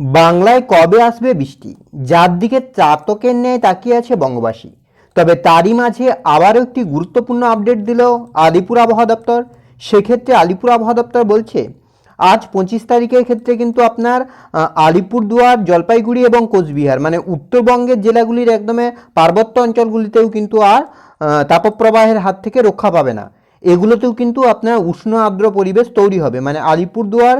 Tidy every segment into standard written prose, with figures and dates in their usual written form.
বাংলায় কবে আসবে বৃষ্টি, যার দিকে চাতকের ন্যায় তাকিয়ে আছে বঙ্গবাসী। তবে তারই মাঝে আবারও একটি গুরুত্বপূর্ণ আপডেট দিল আলিপুর আবহাওয়া দপ্তর। সেক্ষেত্রে আলিপুর আবহাওয়া দপ্তর বলছে আজ 25 তারিখের ক্ষেত্রে কিন্তু আপনার আলিপুরদুয়ার, জলপাইগুড়ি এবং কোচবিহার মানে উত্তরবঙ্গের জেলাগুলির একদমে পার্বত্য অঞ্চলগুলিতেও কিন্তু আর তাপপ্রবাহের হাত থেকে রক্ষা পাবে না। এগুলোতেও কিন্তু আপনার উষ্ণ আর্দ্র পরিবেশ তৈরি হবে, মানে আলিপুরদুয়ার,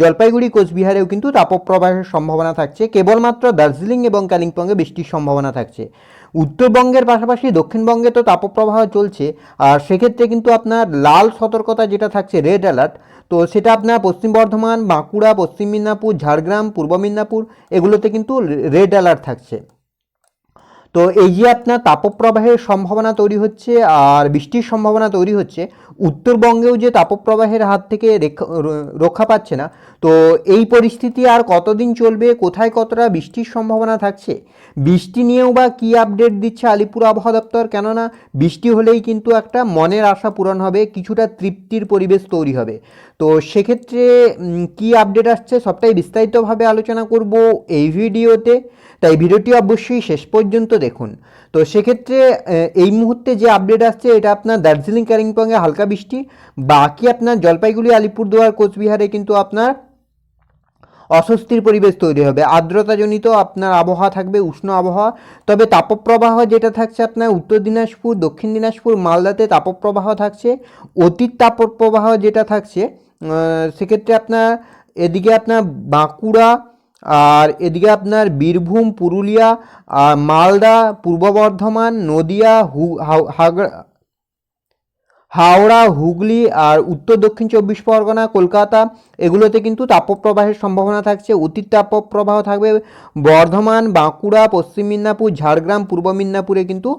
জলপাইগুড়ি, কোচবিহারেও কিন্তু তাপপ্রবাহের সম্ভাবনা থাকছে। কেবলমাত্র দার্জিলিং এবং কালিম্পংয়ে বৃষ্টির সম্ভাবনা থাকছে। উত্তরবঙ্গের পাশাপাশি দক্ষিণবঙ্গে তো তাপপ্রবাহ চলছে, আর সেক্ষেত্রে কিন্তু আপনার লাল সতর্কতা যেটা থাকছে, রেড অ্যালার্ট, তো সেটা আপনার পশ্চিম বর্ধমান, বাঁকুড়া, পশ্চিম মেদিনীপুর, ঝাড়গ্রাম, পূর্ব মেদিনীপুর এগুলোতে কিন্তু রেড অ্যালার্ট থাকছে। তো এই যে আপনার তাপপ্রবাহের সম্ভাবনা তৈরি হচ্ছে আর বৃষ্টির সম্ভাবনা তৈরি হচ্ছে, উত্তরবঙ্গেও যে তাপপ্রবাহের হাত থেকে রক্ষা পাচ্ছে না, তো এই পরিস্থিতি আর কতদিন চলবে, কোথায় কতটা বৃষ্টির সম্ভাবনা থাকছে, বৃষ্টি নিয়েও বা কী আপডেট দিচ্ছে আলিপুর আবহাওয়া দপ্তর, কেননা বৃষ্টি হলেই কিন্তু একটা মনের আশা পূরণ হবে, কিছুটা তৃপ্তির পরিবেশ তৈরি হবে। তো সেক্ষেত্রে কী আপডেট আসছে সবটাই বিস্তারিতভাবে আলোচনা করব এই ভিডিওতে, তাই ভিডিওটি অবশ্যই শেষ পর্যন্ত দেখুন। তো সেক্ষেত্রে এই মুহূর্তে যে আপডেট আসছে এটা আপনার দার্জিলিং, কালিম্পংয়ে হালকা বৃষ্টি, বাকি আপনার জলপাইগুড়ি, আলিপুরদুয়ার, কোচবিহারে কিন্তু আপনার অস্বস্তির পরিবেশ তৈরি হবে, আর্দ্রতাজনিত আপনার আবহাওয়া থাকবে, উষ্ণ আবহাওয়া। তবে তাপপ্রবাহ যেটা থাকছে আপনার উত্তর দিনাজপুর, দক্ষিণ দিনাজপুর, মালদাতে তাপপ্রবাহ থাকছে। অতীত তাপপ্রবাহ যেটা থাকছে সেক্ষেত্রে আপনার এদিকে আপনার বাঁকুড়া, আর এদিকে আপনার বীরভূম, পুরুলিয়া, আর মালদা, পূর্ব বর্ধমান, নদিয়া, হাওড়া, হুগলি আর উত্তর দক্ষিণ 24 পরগনা, কলকাতা এগুলোতে কিন্তু তাপপ্রবাহের সম্ভাবনা থাকছে। অতীত তাপপ্রবাহ থাকবে বর্ধমান, বাঁকুড়া, পশ্চিম মেদিনীপুর, ঝাড়গ্রাম, পূর্ব মেদিনীপুরে কিন্তু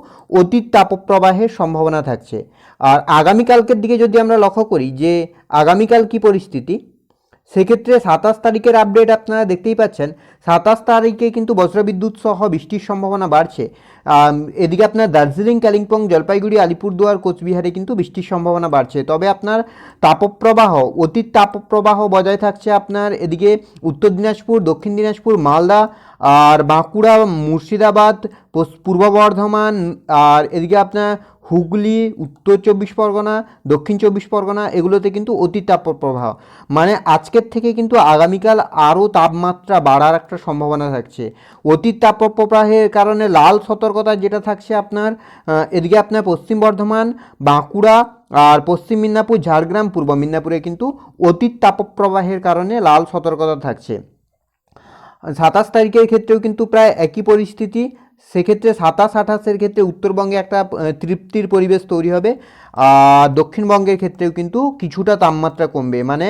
অতীত তাপপ্রবাহের সম্ভাবনা থাকছে। আর আগামীকালকের দিকে যদি আমরা লক্ষ্য করি যে আগামীকাল কী পরিস্থিতি, সেক্ষেত্রে 27 তারিখের আপডেট আপনারা দেখতেই পাচ্ছেন। 27 তারিখে কিন্তু বজ্রবিদ্যুৎ সহ বৃষ্টির সম্ভাবনা বাড়ছে। এদিকে আপনার দার্জিলিং, কালিম্পং, জলপাইগুড়ি, আলিপুরদুয়ার, কোচবিহারে কিন্তু বৃষ্টির সম্ভাবনা বাড়ছে। তবে আপনার তাপপ্রবাহ, অতীত তাপপ্রবাহ বজায় থাকছে আপনার এদিকে উত্তর দিনাজপুর, দক্ষিণ দিনাজপুর, মালদা আর বাঁকুড়া, মুর্শিদাবাদ, পূর্ব বর্ধমান আর এদিকে আপনার হুগলি, উত্তর 24 পরগনা, দক্ষিণ 24 পরগনা এগুলোতে কিন্তু অতি তাপপ্রবাহ, মানে আজকের থেকে কিন্তু আগামীকাল আরও তাপমাত্রা বাড়ার একটা সম্ভাবনা থাকছে। অতি তাপপ্রবাহের কারণে লাল সতর্কতা যেটা থাকছে আপনার এদিকে আপনার পশ্চিম বর্ধমান, বাঁকুড়া আর পশ্চিম মেদিনীপুর, ঝাড়গ্রাম, পূর্ব মেদিনীপুরে কিন্তু অতীত তাপপ্রবাহের কারণে লাল সতর্কতা থাকছে। 27 তারিখের ক্ষেত্রেও কিন্তু প্রায় একই পরিস্থিতি। সেক্ষেত্রে 27-28-এর ক্ষেত্রে উত্তরবঙ্গে একটা তৃপ্তির পরিবেশ তৈরি হবে, আর দক্ষিণবঙ্গের ক্ষেত্রেও কিন্তু কিছুটা তাপমাত্রা কমবে, মানে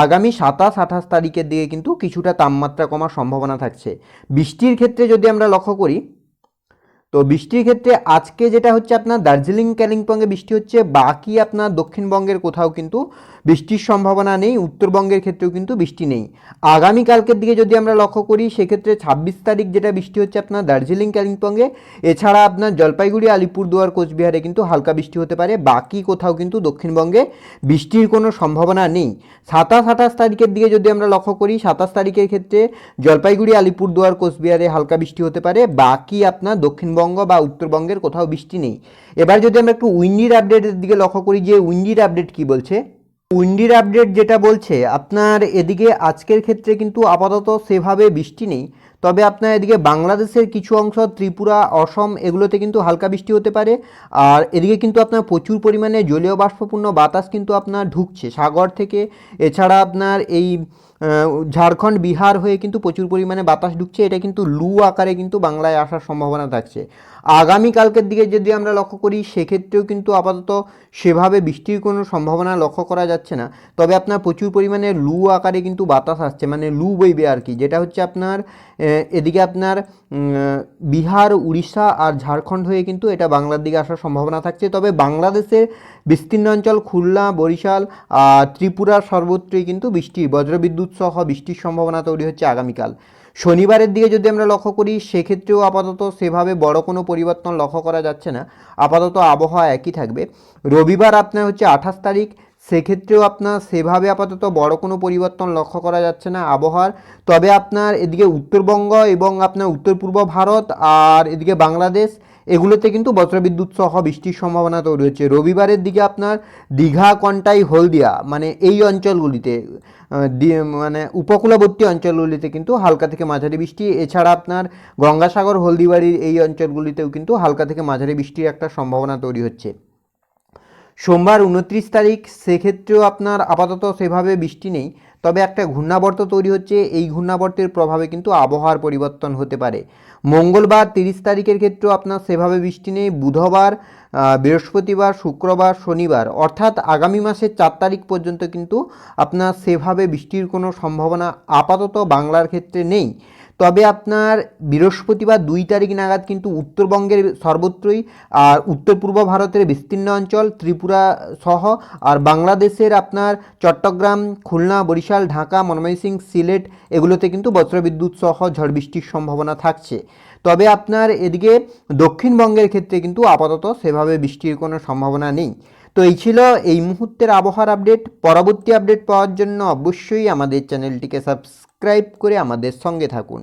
আগামী 27-28 তারিখের দিকে কিন্তু কিছুটা তাপমাত্রা কমার সম্ভাবনা থাকছে। বৃষ্টির ক্ষেত্রে যদি আমরা লক্ষ্য করি, তো বৃষ্টির ক্ষেত্রে আজকে যেটা হচ্ছে আপনার দার্জিলিং, কালিম্পংয়ে বৃষ্টি হচ্ছে, বাকি আপনার দক্ষিণবঙ্গের কোথাও কিন্তু বৃষ্টির সম্ভাবনা নেই, উত্তরবঙ্গের ক্ষেত্রেও কিন্তু বৃষ্টি নেই। আগামীকালকের দিকে যদি আমরা লক্ষ্য করি, সেক্ষেত্রে 26 তারিখ যেটা বৃষ্টি হচ্ছে আপনার দার্জিলিং, কালিম্পংয়ে, এছাড়া আপনার জলপাইগুড়ি, আলিপুরদুয়ার, কোচবিহারে কিন্তু হালকা বৃষ্টি হতে পারে, বাকি কোথাও কিন্তু দক্ষিণবঙ্গে বৃষ্টির কোনো সম্ভাবনা নেই। 27-28 তারিখের দিকে যদি আমরা লক্ষ্য করি, 27 তারিখের ক্ষেত্রে জলপাইগুড়ি, আলিপুরদুয়ার, কোচবিহারে হালকা বৃষ্টি হতে পারে, বাকি আপনার দক্ষিণবঙ্গ বা উত্তরবঙ্গের কোথাও বৃষ্টি নেই। এবার যদি আমরা একটু উইন্ডির আপডেটের দিকে লক্ষ্য করি যে উইন্ডির আপডেট কি বলছে, উইন্ডির আপডেট যেটা বলছে আপনার এদিকে আজকের ক্ষেত্রে কিন্তু আপাতত সেভাবে বৃষ্টি নেই, তবে আপনার এদিকে বাংলাদেশের কিছু অংশ, ত্রিপুরা, অসম এগুলোতে কিন্তু হালকা বৃষ্টি হতে পারে। আর এদিকে কিন্তু আপনার প্রচুর পরিমাণে জলীয় বাষ্পপূর্ণ বাতাস কিন্তু আপনার ঢুকছে সাগর থেকে, এছাড়া আপনার এই ঝাড়খণ্ড, বিহার হয়ে কিন্তু প্রচুর পরিমাণে বাতাস ঢুকছে, এটা কিন্তু লু আকারে কিন্তু বাংলায় আসার সম্ভাবনা থাকছে। আগামীকালকের দিকে যদি আমরা লক্ষ্য করি, সেক্ষেত্রেও কিন্তু আপাতত সেভাবে বৃষ্টির কোনো সম্ভাবনা লক্ষ্য করা যাচ্ছে না, তবে আপনার প্রচুর পরিমাণে লু আকারে কিন্তু বাতাস আসছে, মানে লু বইবে আর কি, যেটা হচ্ছে আপনার এদিকে আপনার বিহার, উড়িষ্যা আর ঝাড়খণ্ড হয়ে কিন্তু এটা বাংলার দিকে আসার সম্ভাবনা থাকছে। তবে বাংলাদেশের বিস্তীর্ণ অঞ্চল, খুলনা, বরিশাল আর ত্রিপুরার সর্বত্রই কিন্তু বৃষ্টি, বজ্রবিদ্যুৎ সহ বৃষ্টির সম্ভাবনা তৈরি হচ্ছে আগামীকাল। শনিবারের দিকে যদি আমরা লক্ষ্য করি, সেক্ষেত্রেও আপাতত সেভাবে বড় কোনো পরিবর্তন লক্ষ্য করা যাচ্ছে না, আপাতত আবহাওয়া একই থাকবে। রবিবার আপনার হচ্ছে 28 তারিখ, সেক্ষেত্রেও আপনার সেভাবে আপাতত বড় কোনো পরিবর্তন লক্ষ্য করা যাচ্ছে না আবহাওয়ার। তবে আপনার এদিকে উত্তরবঙ্গ এবং আপনার উত্তর পূর্ব ভারত আর এদিকে বাংলাদেশ এগুলোতে কিন্তু বজ্রবিদ্যুৎ সহ বৃষ্টির সম্ভাবনা তৈরি হচ্ছে। রবিবারের দিকে আপনার দীঘা, কন্টাই, হলদিয়া মানে এই অঞ্চলগুলিতে মানে উপকূলবর্তী অঞ্চলগুলিতে কিন্তু হালকা থেকে মাঝারি বৃষ্টি, এছাড়া আপনার গঙ্গাসাগর, হলদিবাড়ির এই অঞ্চলগুলিতেও কিন্তু হালকা থেকে মাঝারি বৃষ্টির একটা সম্ভাবনা তৈরি হচ্ছে। সোমবার 29 তারিখ, সেক্ষেত্রেও আপনার আপাতত সেভাবে বৃষ্টি নেই, তবে একটা ঘূর্ণাবর্ত তৈরি হচ্ছে। এই ঘূর্ণাবর্তের প্রভাবে কিন্তু আবহাওয়ার পরিবর্তন হতে পারে। মঙ্গলবার 30 তারিখের ক্ষেত্রেও আপনার সেভাবে বৃষ্টি নেই। বুধবার, বৃহস্পতিবার, শুক্রবার, শনিবার অর্থাৎ আগামী মাসের 4 তারিখ পর্যন্ত কিন্তু আপনার সেভাবে বৃষ্টির কোনো সম্ভাবনা আপাতত বাংলার ক্ষেত্রে নেই। তবে আপনার বৃহস্পতিবার 2 তারিখ নাগাদ কিন্তু উত্তরবঙ্গের সর্বত্রই আর উত্তর পূর্ব ভারতের বিস্তীর্ণ অঞ্চল ত্রিপুরা সহ আর বাংলাদেশের আপনার চট্টগ্রাম, খুলনা, বরিশাল, ঢাকা, ময়মনসিংহ, সিলেট এগুলোতে কিন্তু বজ্রবিদ্যুৎ সহ ঝড় বৃষ্টির সম্ভাবনা থাকছে। তবে আপনার এদিকে দক্ষিণবঙ্গের ক্ষেত্রে কিন্তু আপাতত সেভাবে বৃষ্টির কোনো সম্ভাবনা নেই। তো এই ছিল এই মুহূর্তের আবহাওয়ার আপডেট। পরবর্তী আপডেট পাওয়ার জন্য অবশ্যই আমাদের চ্যানেলটিকে সাবস্ক্রাইব করে আমাদের সঙ্গে থাকুন।